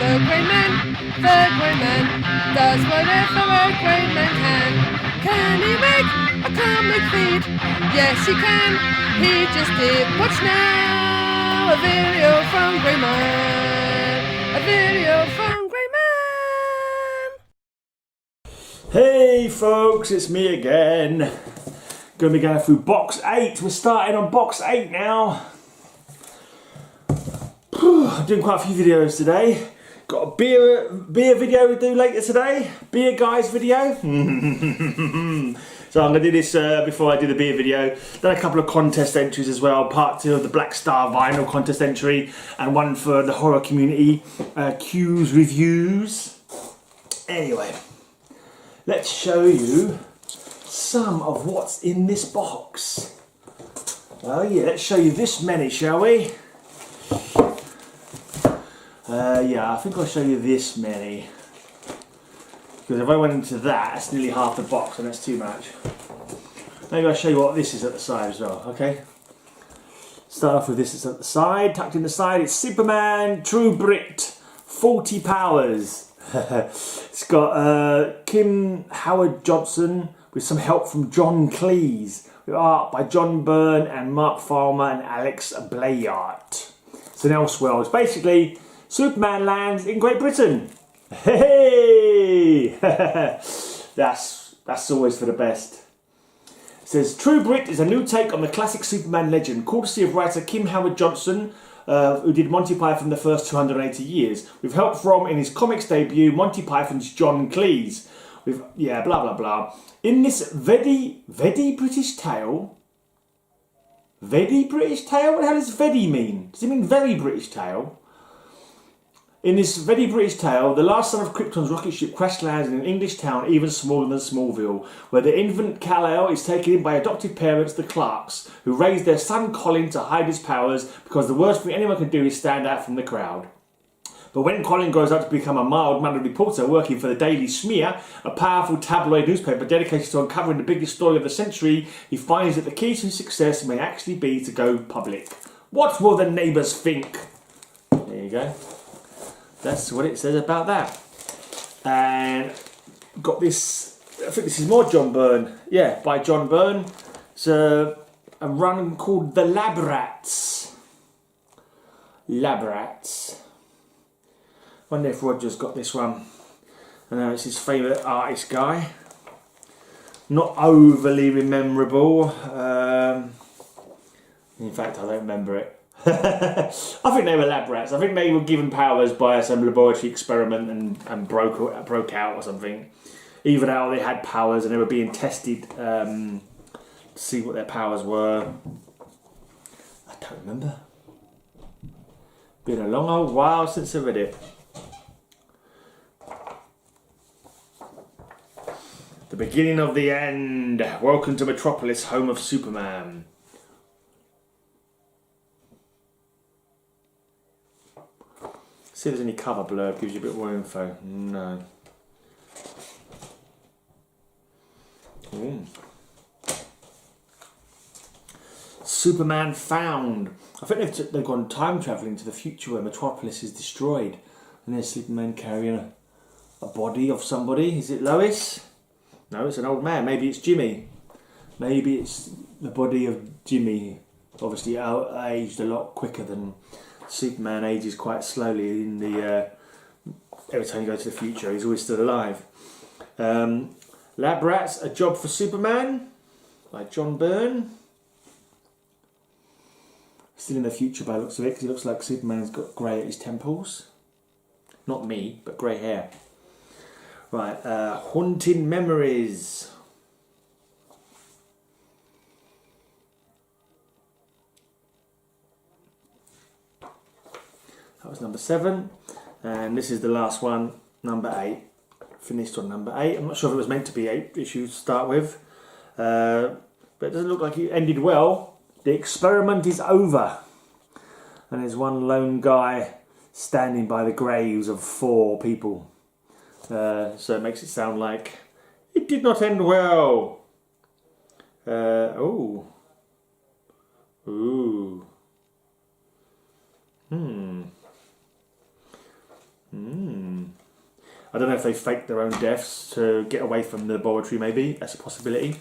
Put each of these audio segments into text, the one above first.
The Grey Man does whatever a Grey Man can. Can he make a comic feed? Yes, he can. He just did. Watch now, a video from Grey Man. A video from Grey Man. Hey folks, it's me again. Going to be going through box 8. We're starting on box 8 now. I'm doing quite a few videos today. Got a beer video to do later today. Beer guys video. So I'm going to do this before I do the beer video. Done a couple of contest entries as well. Part 2 of the Black Star vinyl contest entry. And one for the horror community. Q's reviews. Anyway. Let's show you some of what's in this box. Oh yeah, let's show you this many, shall we? Yeah, I think I'll show you this many. Because if I went into that, it's nearly half the box and that's too much. Maybe I'll show you what this is at the side as well, okay? Start off with this, it's at the side, tucked in the side, it's Superman True Brit, 40 powers. It's got Kim Howard Johnson with some help from John Cleese, with art by John Byrne and Mark Farmer and Alex Blayard. It's an Elseworlds. Basically, Superman lands in Great Britain. Hey! That's always for the best. It says, True Brit is a new take on the classic Superman legend, courtesy of writer Kim Howard Johnson, who did Monty Python the first 280 years, with help from, in his comics debut, Monty Python's John Cleese. With, yeah, blah blah blah. In this very British tale, very British tale? What the hell does very mean? Does it mean very British tale? In this very British tale, the last son of Krypton's rocket ship crash lands in an English town even smaller than Smallville, where the infant Kal-El is taken in by adoptive parents, the Clarks, who raised their son Colin to hide his powers because the worst thing anyone can do is stand out from the crowd. But when Colin grows up to become a mild-mannered reporter working for the Daily Smear, a powerful tabloid newspaper dedicated to uncovering the biggest story of the century, he finds that the key to success may actually be to go public. What will the neighbours think? There you go. That's what it says about that. And got this, I think this is more John Byrne. Yeah, by John Byrne. It's a run called The Lab Rats. Lab Rats. Wonder if Roger's got this one. I know it's his favourite artist guy. Not overly memorable. In fact, I don't remember it. I think they were lab rats. I think they were given powers by some laboratory experiment and broke out or something. Either that or they had powers and they were being tested to see what their powers were. I don't remember. Been a long old while since I read it. The beginning of the end. Welcome to Metropolis, home of Superman. See if there's any cover blurb, gives you a bit more info. No. Ooh. Superman found. I think they've gone time travelling to the future where Metropolis is destroyed. And there's Superman carrying a body of somebody. Is it Lois? No, it's an old man. Maybe it's Jimmy. Maybe it's the body of Jimmy. Obviously aged a lot quicker than Superman ages quite slowly in the every time you go to the future. He's always still alive. Lab Rats, A Job for Superman by John Byrne. Still in the future by the looks of it, because it looks like Superman's got grey at his temples. Not me, but grey hair. Right, Haunting Memories. That was number 7, and this is the last one, number 8. Finished on number 8. I'm not sure if it was meant to be 8 issues to start with, but it doesn't look like it ended well. The experiment is over, and there's one lone guy standing by the graves of 4 people. So it makes it sound like it did not end well. Ooh. I don't know if they faked their own deaths to get away from the laboratory, maybe. That's a possibility.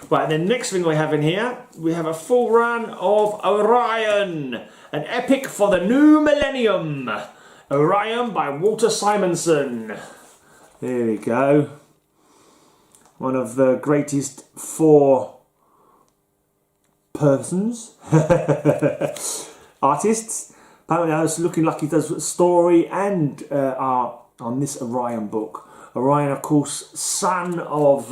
Right, and then next thing we have in here, we have a full run of Orion, an epic for the new millennium. Orion by Walter Simonson. There we go. One of the greatest 4 persons, artists. Apparently, I was looking like he does story and art on this Orion book. Orion, of course, son of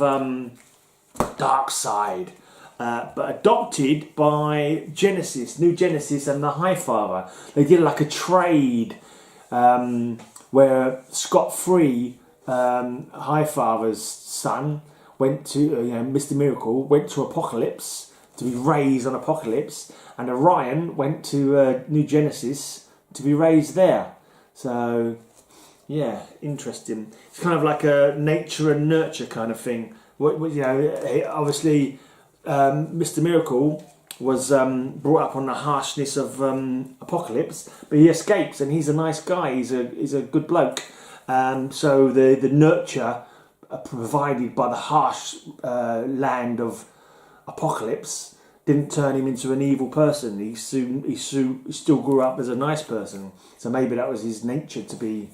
Darkseid, but adopted by Genesis, New Genesis, and the Highfather. They did like a trade where Scott Free, Highfather's son, went to Mr. Miracle went to Apocalypse to be raised on Apocalypse, and Orion went to New Genesis to be raised there. So yeah, interesting. It's kind of like a nature and nurture kind of thing. Obviously, Mr. Miracle was brought up on the harshness of Apocalypse, but he escapes, and he's a nice guy. He's a good bloke. So the nurture provided by the harsh land of Apocalypse didn't turn him into an evil person. He still grew up as a nice person. So maybe that was his nature to be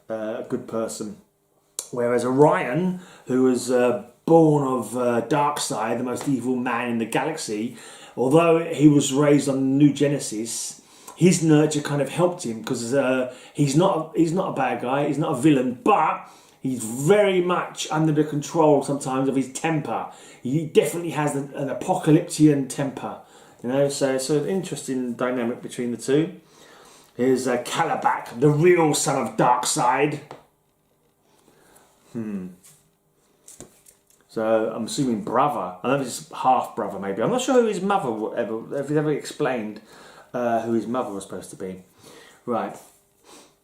a good person. Whereas Orion, who was born of Darkseid, the most evil man in the galaxy, although he was raised on New Genesis, his nurture kind of helped him, because he's not a bad guy, he's not a villain, but he's very much under the control sometimes of his temper. He definitely has an apocalyptian temper, So it's an interesting dynamic between the two. Here's Kalibak, the real son of Darkseid. So I'm assuming brother. I don't know if it's half brother, maybe. I'm not sure who his mother if he's ever explained who his mother was supposed to be. Right.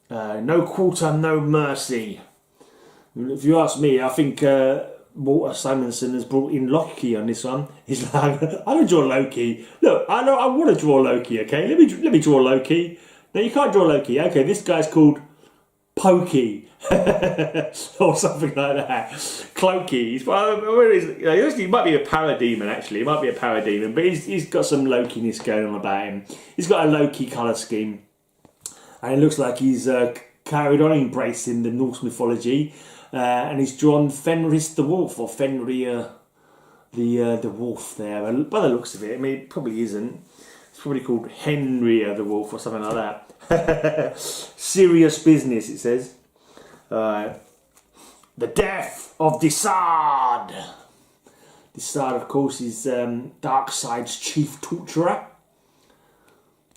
No quarter, no mercy. If you ask me, I think Walter Simonson has brought in Loki on this one. He's like, I don't draw Loki. Look, I want to draw Loki. Okay, let me draw Loki. No, you can't draw Loki. Okay, this guy's called Pokey. Or something like that. Clokey. He might be a parademon, actually. He might be a parademon, but he's got some Lokiness going on about him. He's got a Loki colour scheme. And it looks like he's carried on embracing the Norse mythology. And he's drawn Fenris the wolf, or Fenrir the wolf there. And by the looks of it, I mean, it probably isn't. It's probably called Henry the wolf or something like that. Serious business, it says. The death of Desard. Desard, of course, is Darkseid's chief torturer.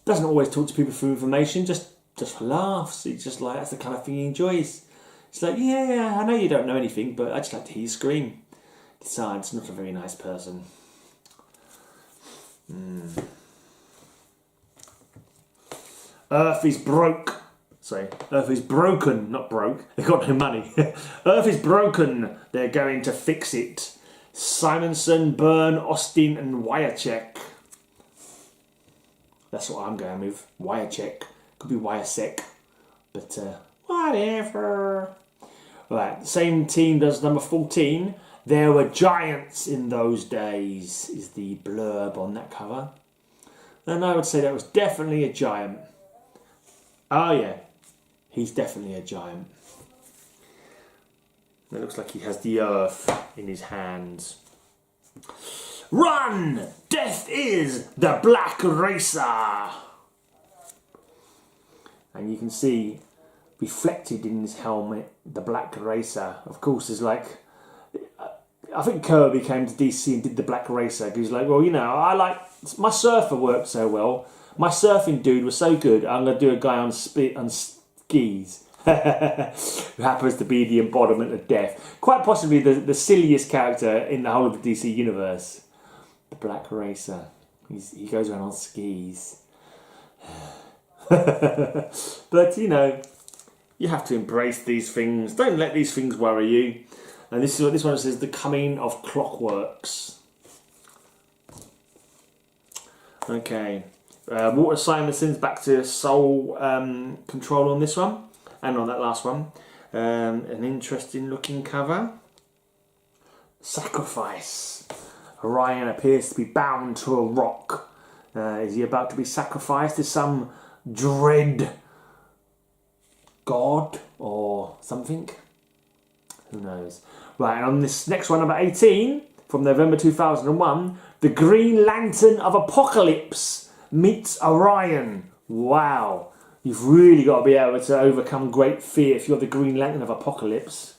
Doesn't always talk to people for information, just for laughs. It's just like, that's the kind of thing he enjoys. It's like, yeah, I know you don't know anything, but I just like to hear you scream. Desard's not a very nice person. Earth is broke. Sorry, Earth is broken, not broke. They've got no money. Earth is broken. They're going to fix it. Simonson, Byrne, Austin, and Wyacek. That's what I'm going with. Wyacek. Could be Wyacek. But, whatever. Right, same team does number 14. There were giants in those days, is the blurb on that cover. And I would say that was definitely a giant. Oh yeah, he's definitely a giant. It looks like he has the earth in his hands. Run! Death is the Black Racer! And you can see reflected in his helmet the Black Racer. Of course, there's like, I think Kirby came to DC and did the Black Racer because he's like, well, I like, my surfer worked so well. My surfing dude was so good, I'm going to do a guy on skis. Who happens to be the embodiment of death. Quite possibly the silliest character in the whole of the DC universe. The Black Racer. He goes around on skis. But, you have to embrace these things. Don't let these things worry you. And this is what this one says, The Coming of Clockworks. Okay. Walter Simonson's back to sole control on this one. and on that last one. An interesting looking cover. Sacrifice. Orion appears to be bound to a rock. Is he about to be sacrificed to some dread god or something? Who knows? Right, and on this next one, number 18, from November 2001, the Green Lantern of Apocalypse meets Orion. Wow. You've really got to be able to overcome great fear if you're the Green Lantern of Apocalypse.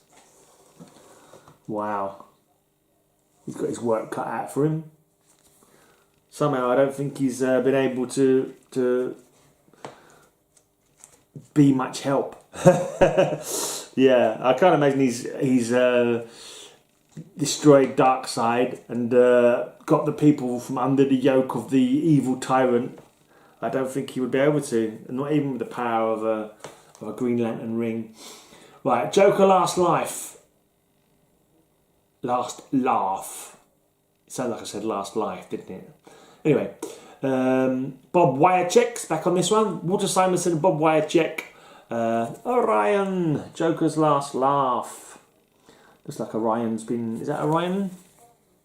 Wow. He's got his work cut out for him. Somehow I don't think he's been able to be much help. Yeah, I can't imagine he's destroyed Darkseid and got the people from under the yoke of the evil tyrant. I don't think he would be able to, not even with the power of a Green Lantern ring. Right, Joker Last Life. Last Laugh. It sounded like I said Last Life, didn't it? Anyway, Bob Wiacek's back on this one. Walter Simonson and Bob Wiacek. Orion, Joker's Last Laugh. Looks like Orion's been... Is that Orion?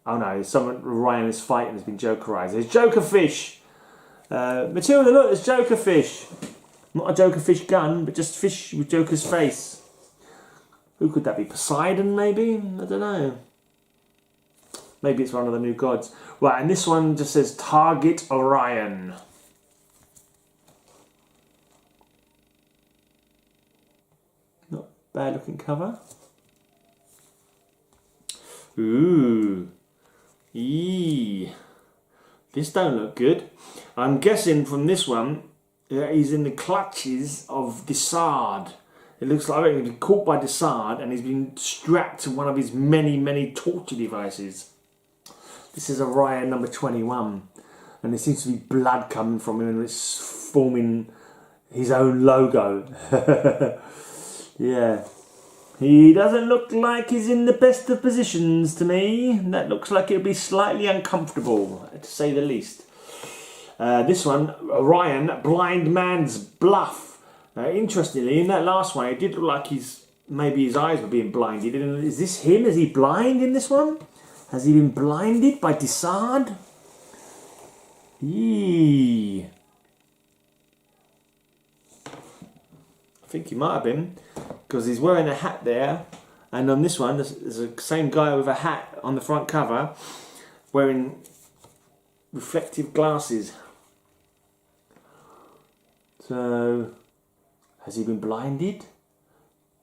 Oh no, someone Orion is fighting has been Jokerized. There's Jokerfish. Matilda, look, there's Jokerfish. Not a Jokerfish gun, but just fish with Joker's face. Who could that be? Poseidon, maybe? I don't know. Maybe it's one of the new gods. Right, and this one just says Target Orion. Not bad looking cover. Ooh. Eee. This don't look good. I'm guessing from this one that he's in the clutches of Desard. It looks like he's been caught by Desard and he's been strapped to one of his many torture devices. This is Orion number 21. And there seems to be blood coming from him and it's forming his own logo. Yeah. He doesn't look like he's in the best of positions to me. That looks like it'll be slightly uncomfortable, to say the least. This one, Orion, Blind Man's Bluff. Interestingly, in that last one, it did look like maybe his eyes were being blinded. Is this him? Is he blind in this one? Has he been blinded by Desard? Eee. I think he might have been, because he's wearing a hat there, and on this one, there's the same guy with a hat on the front cover, wearing reflective glasses. So, has he been blinded?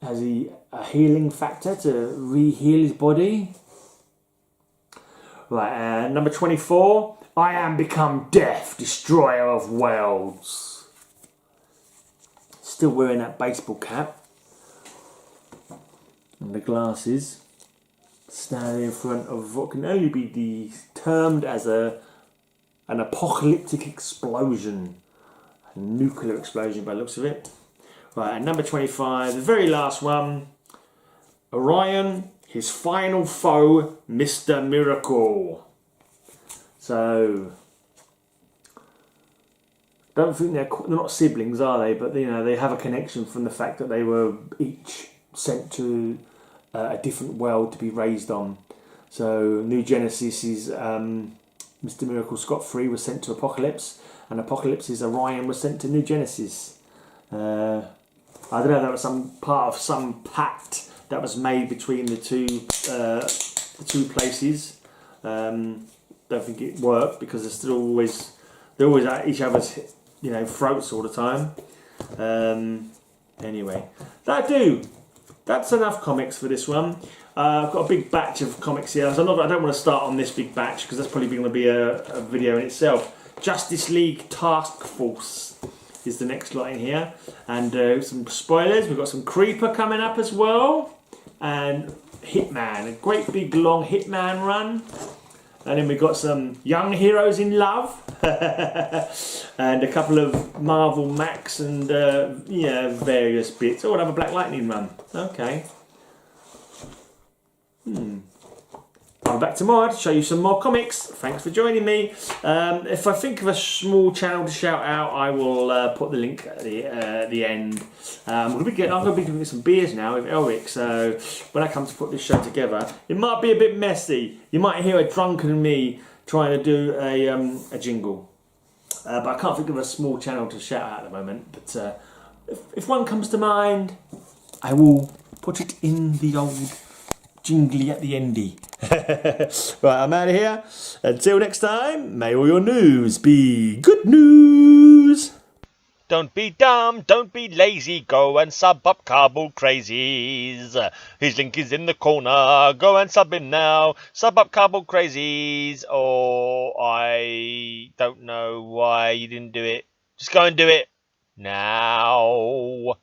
Has he a healing factor to re-heal his body? Right, number 24, I Am Become Death, Destroyer of Worlds. Still wearing that baseball cap and the glasses, standing in front of what can only be termed as an apocalyptic explosion, a nuclear explosion by the looks of it. Right, and number 25, the very last one, Orion, his final foe, Mr. Miracle. So, don't think they're not siblings, are they? But you know, they have a connection from the fact that they were each sent to a different world to be raised on. So, New Genesis' Mr. Miracle Scott-Free was sent to Apocalypse, and Apocalypse's Orion was sent to New Genesis. I don't know if that was some part of some pact that was made between the two places. Don't think it worked because they're always at each other's throats all the time. Anyway, that's enough comics for this one. I've got a big batch of comics here. So I don't want to start on this big batch because that's probably going to be a video in itself. Justice League Task Force is the next lot in here, and some spoilers. We've got some Creeper coming up as well, and Hitman, a great big long Hitman run, and then we've got some Young Heroes in Love, and a couple of Marvel Max and various bits. Oh, another Black Lightning run. Okay. I'm I'll be back tomorrow to show you some more comics. Thanks for joining me. If I think of a small channel to shout out, I will put the link at the end. I'm going to be drinking some beers now with Elric, so when I come to put this show together, it might be a bit messy. You might hear a drunken me trying to do a jingle. But I can't think of a small channel to shout out at the moment. But if one comes to mind, I will put it in the old jingly at the endy. Right, I'm out of here. Until next time, may all your news be good news. Don't be dumb, don't be lazy, go and sub up Cardboard Crazies. His link is in the corner, go and sub him now. Sub up Cardboard Crazies, or I don't know why you didn't do it. Just go and do it now.